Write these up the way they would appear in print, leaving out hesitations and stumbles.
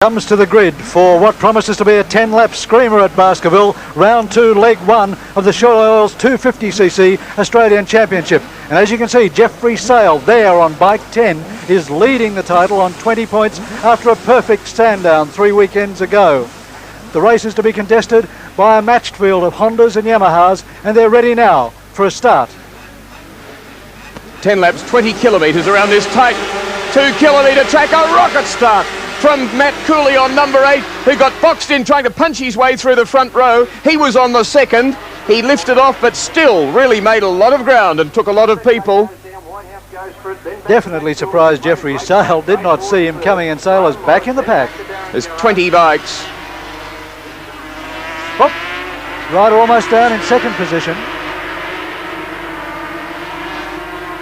Comes to the grid for what promises to be a 10-lap screamer at Baskerville, round 2, leg 1 of the Shell Oils 250cc Australian Championship. And as you can see, Jeffrey Sale there on bike 10 is leading the title on 20 points after a perfect stand-down 3 weekends ago. The race is to be contested by a matched field of Hondas and Yamahas, and they're ready now for a start. 10 laps, 20 kilometres around this tight 2 kilometre track, a rocket start from Matt Cooley on number 8, who got boxed in trying to punch his way through the front row. He was on the second. He lifted off, but still really made a lot of ground and took a lot of people. Definitely surprised Jeffrey Sale. Did not see him coming, and Sale is back in the pack. There's 20 bikes. Oh, Ryder almost down in second position.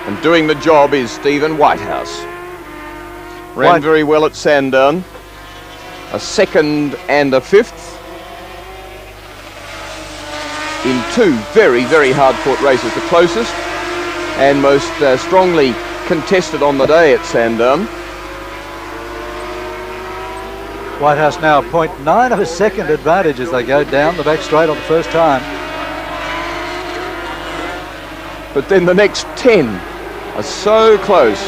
And doing the job is Stephen Whitehouse. Ran very well at Sandown. A second and a fifth in 2 very, very hard-fought races. The closest and most strongly contested on the day at Sandown. Whitehouse now 0.9 of a second advantage as they go down the back straight on the first time. But then the next 10 are so close.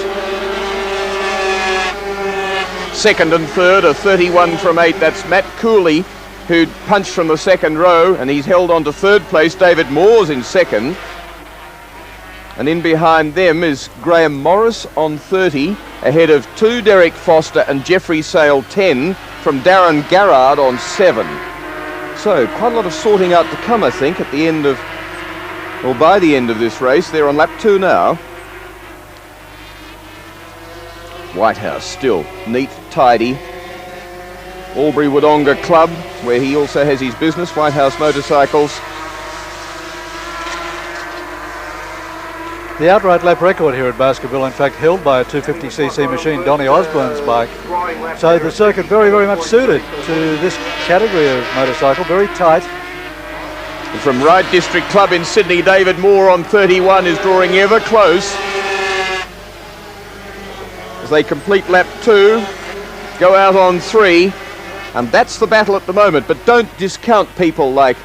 Second and third are 31 from 8. That's Matt Cooley, who punched from the second row, and he's held on to third place. David Moore's in second. And in behind them is Graham Morris on 30, ahead of 2 Derek Foster and Jeffrey Sale 10 from Darren Garrard on 7. So quite a lot of sorting out to come, I think, at the end of, or by the end of this race. They're on lap 2 now. Whitehouse still neat, tidy. Albury Wodonga Club, where he also has his business, Whitehouse Motorcycles. The outright lap record here at Baskerville, in fact, held by a 250cc machine, Donny Osborne's bike. So the circuit very, very much suited to this category of motorcycle, very tight. And from Ryde District Club in Sydney, David Moore on 31 is drawing ever close. As they complete lap 2, go out on 3, and that's the battle at the moment. But don't discount people like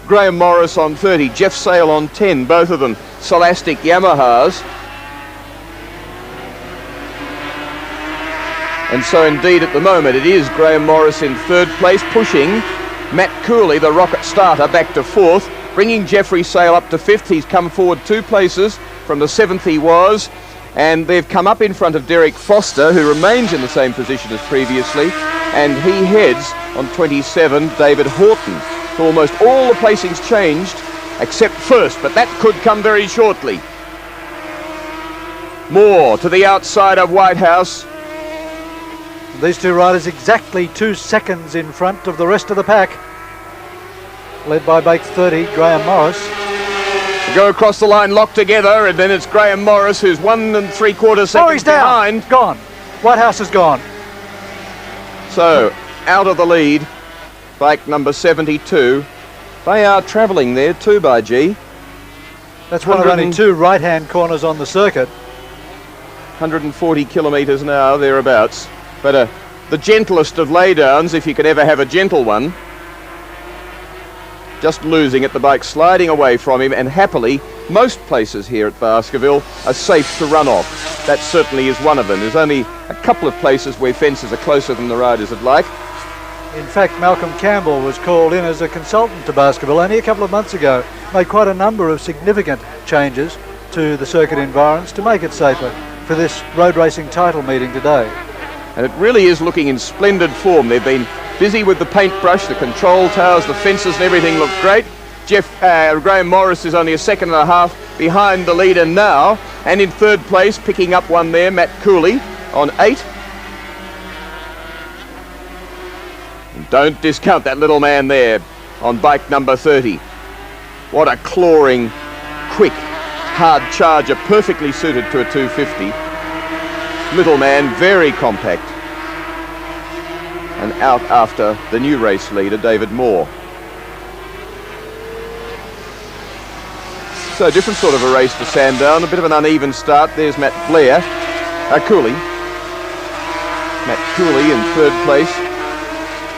Graham Morris on 30, Jeff Sale on 10, both of them Scholastic Yamahas. And so indeed at the moment it is Graham Morris in third place, pushing Matt Cooley, the rocket starter, back to fourth, bringing Jeffrey Sale up to fifth. He's come forward 2 places from the 7th he was. And they've come up in front of Derek Foster, who remains in the same position as previously, and he heads on 27, David Horton. So almost all the placings changed except first, but that could come very shortly. Moore to the outside of Whitehouse. These 2 riders exactly 2 seconds in front of the rest of the pack, led by bike 30, Graham Morris. Go across the line, locked together, and then it's Graham Morris, who's 1 3/4 seconds oh, he's down. behind. Gone. Whitehouse is gone. So, out of the lead, bike number 72. They are travelling there, 2 by G. That's one of only 2 right-hand corners on the circuit. 140 kilometres an hour, thereabouts. But the gentlest of laydowns, if you could ever have a gentle one. Just losing it, the bike sliding away from him, and happily, most places here at Baskerville are safe to run off. That certainly is one of them. There's only a couple of places where fences are closer than the riders would like. In fact, Malcolm Campbell was called in as a consultant to Baskerville only a couple of months ago. Made quite a number of significant changes to the circuit environs to make it safer for this road racing title meeting today. And it really is looking in splendid form. They've been busy with the paintbrush, the control towers, the fences, and everything look great. Graham Morris is only a 1.5 seconds behind the leader now, and in third place, picking up one there, Matt Cooley on 8. And don't discount that little man there on bike number 30. What a clawing, quick, hard charger, perfectly suited to a 250. Little man, very compact. And out after the new race leader, David Moore. So different sort of a race to Sandown, a bit of an uneven start. There's Cooley. Matt Cooley in third place,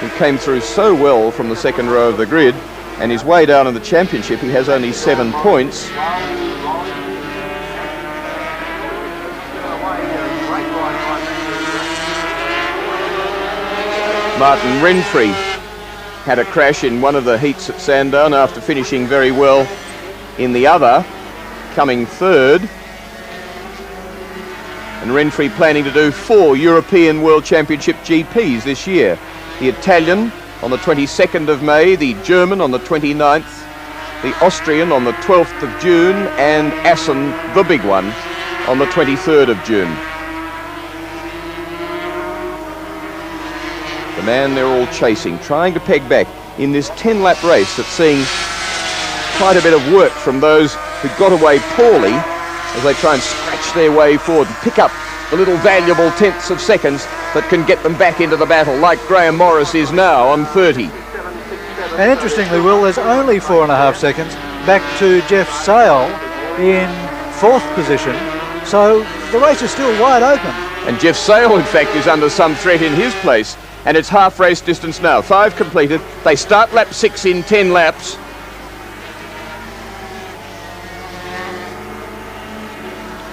who came through so well from the second row of the grid, and his way down in the championship, he has only 7 points. Martin Renfrey had a crash in one of the heats at Sandown after finishing very well in the other, coming third. And Renfrey planning to do 4 European World Championship GPs this year. The Italian on the 22nd of May, the German on the 29th, the Austrian on the 12th of June, and Assen, the big one, on the 23rd of June. The man they're all chasing, trying to peg back in this 10-lap race that's seeing quite a bit of work from those who got away poorly as they try and scratch their way forward and pick up the little valuable tenths of seconds that can get them back into the battle, like Graham Morris is now on 30. And interestingly, Will, there's only 4.5 seconds back to Jeff Sale in 4th position, so the race is still wide open. And Jeff Sale, in fact, is under some threat in his place, and it's half race distance now. 5 completed. They start lap 6 in 10 laps.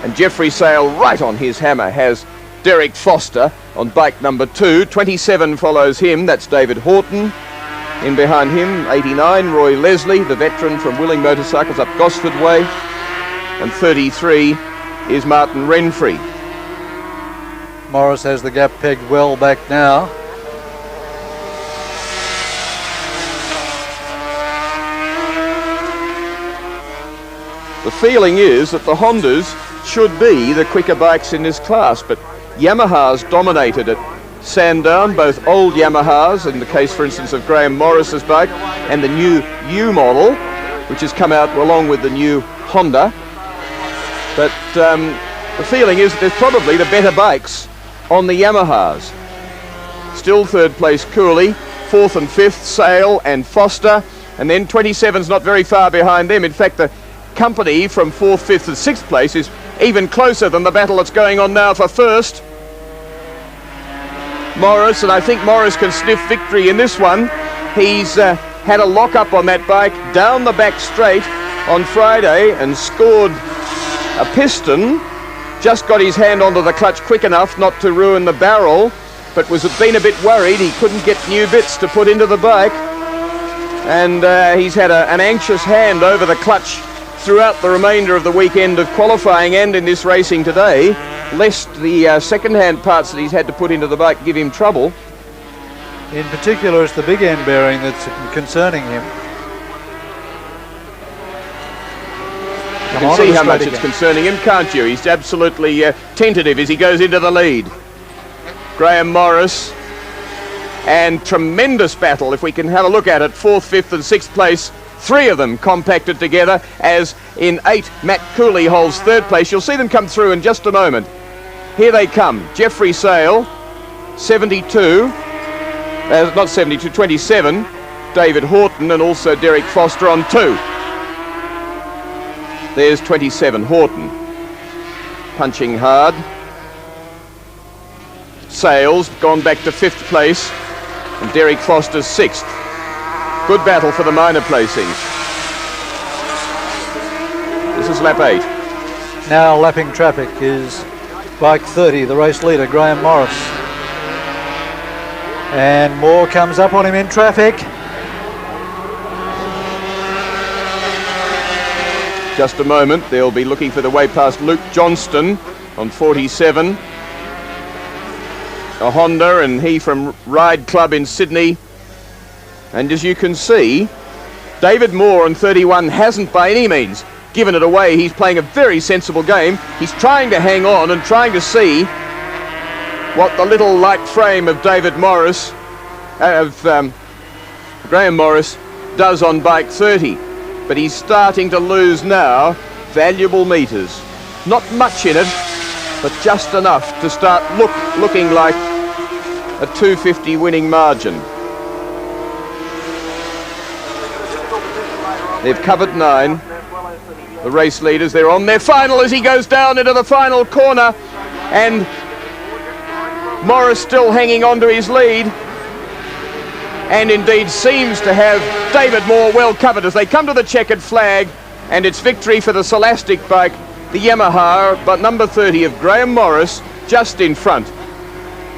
And Jeffrey Sale, right on his hammer, has Derek Foster on bike number 2. 27 follows him, that's David Horton. In behind him, 89, Roy Leslie, the veteran from Willing Motorcycles up Gosford Way. And 33 is Martin Renfrey. Morris has the gap pegged well back now. The feeling is that the Hondas should be the quicker bikes in this class, but Yamaha's dominated at Sandown, both old Yamahas, in the case, for instance, of Graham Morris's bike, and the new U model, which has come out along with the new Honda. But the feeling is that there's probably the better bikes on the Yamahas. Still third place Cooley, 4th and 5th Sale and Foster, and then 27's not very far behind them. In fact, the company from 4th, 5th and 6th place is even closer than the battle that's going on now for first. Morris, and I think Morris can sniff victory in this one. He's had a lock-up on that bike down the back straight on Friday and scored a piston. Just got his hand onto the clutch quick enough not to ruin the barrel, but was been a bit worried he couldn't get new bits to put into the bike. And he's had an anxious hand over the clutch throughout the remainder of the weekend of qualifying and in this racing today, lest the second-hand parts that he's had to put into the bike give him trouble. In particular, it's the big end bearing that's concerning him. You can see how much it's concerning him, can't you? He's absolutely tentative as he goes into the lead. Graham Morris, and tremendous battle, if we can have a look at it, 4th, 5th and 6th place. 3 of them compacted together, as in 8 Matt Cooley holds 3rd place. You'll see them come through in just a moment. Here they come. Jeffrey Sale, 72, not 72, 27. David Horton and also Derek Foster on 2. There's 27, Horton, punching hard. Sales gone back to 5th place, and Derek Foster's 6th. Good battle for the minor placings. This is lap 8. Now lapping traffic is bike 30, the race leader, Graham Morris. And Moore comes up on him in traffic. Just a moment, they'll be looking for the way past Luke Johnston on 47. A Honda, and he from Ride Club in Sydney. And as you can see, David Moore on 31 hasn't by any means given it away. He's playing a very sensible game. He's trying to hang on and trying to see what the little light frame of Graham Morris does on bike 30. But he's starting to lose now valuable meters. Not much in it, but just enough to start looking like a 250 winning margin. They've covered 9. the race leaders. They're on their final as he goes down into the final corner, and Morris still hanging on to his lead, and indeed seems to have David Moore well covered as they come to the checkered flag, and it's victory for the Scholastic bike, the Yamaha, but number 30 of Graham Morris just in front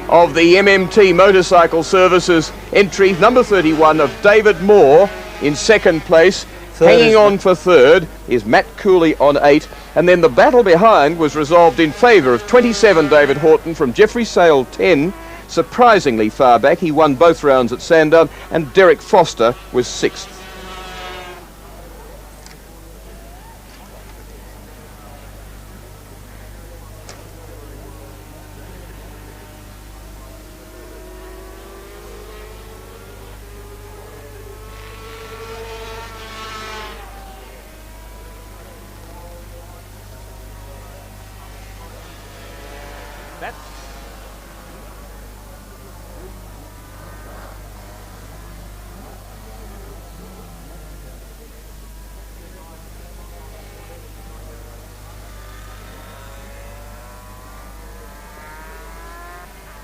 of the MMT Motorcycle Services entry, number 31 of David Moore in second place. Hanging on for third is Matt Cooley on 8, and then the battle behind was resolved in favour of 27 David Horton from Jeffrey Sale 10, surprisingly far back. He won both rounds at Sandown, and Derek Foster was 6th.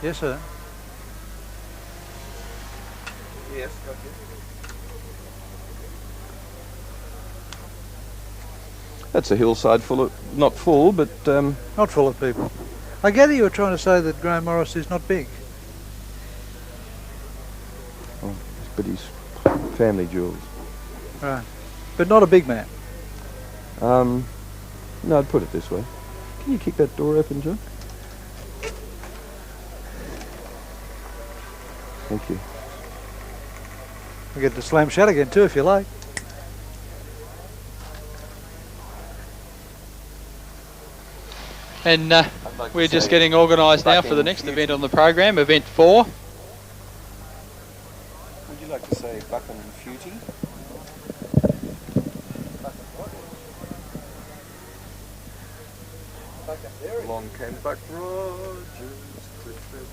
Yes, sir. Yes, okay. That's a hillside full of, not full, but Not full of people. I gather you were trying to say that Graham Morris is not big. oh, but he's family jewels. Right. But not a big man. No, I'd put it this way. Can you kick that door open, John? Thank you. We get to slam shut again too if you like. And we're just getting organised now for the next event on the program, event 4. Would you like to say Buchan and Feuty? Long came Buck Rogers, Clifford